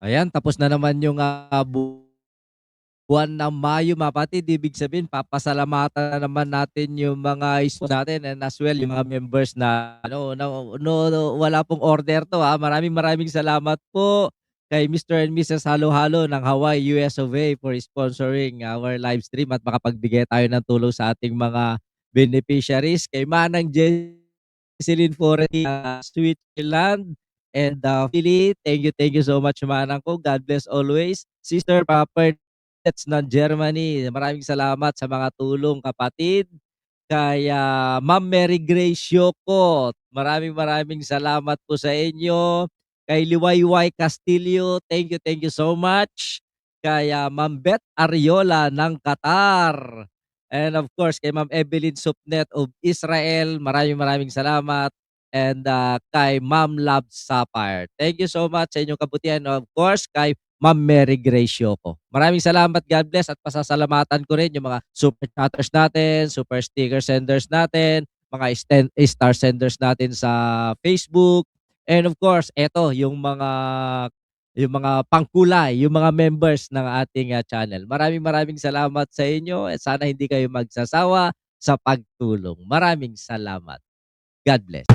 Ayan, tapos na naman yung, buwan ng Mayo mga kapatid. Ibig sabihin papasalamatan na naman natin yung mga sponsors natin and as well yung mga members na ano wala pong order 'to, Maraming maraming salamat po kay Mr. and Mrs. Halo-Halo ng Hawaii, US of A for sponsoring our live stream at makapagbigay tayo ng tulong sa ating mga beneficiaries. Kay Manang Jesseline Forety, Switzerland and, Philly, thank you so much manang ko. God bless always. Sister Papa That's ng Germany. Maraming salamat sa mga tulong kapatid. Kaya Ma'am Mary Grace Yoko, maraming maraming salamat po sa inyo. Kay Liwayway Castillo, thank you so much. Kaya Ma'am Beth Ariola ng Qatar. And of course, kay Ma'am Evelyn Supnet of Israel, maraming maraming salamat. And kay Ma'am Love Sapphire. Thank you so much sa inyong kabutihan. Of course, kay Ma'am Mary Grace Yoko. Maraming salamat, God bless at pasasalamatan ko rin yung mga super chatters natin, super sticker senders natin, mga star senders natin sa Facebook. And of course, eto yung mga pangkulay, yung mga members ng ating channel. Maraming maraming salamat sa inyo at sana hindi kayo magsasawa sa pagtulong. Maraming salamat. God bless.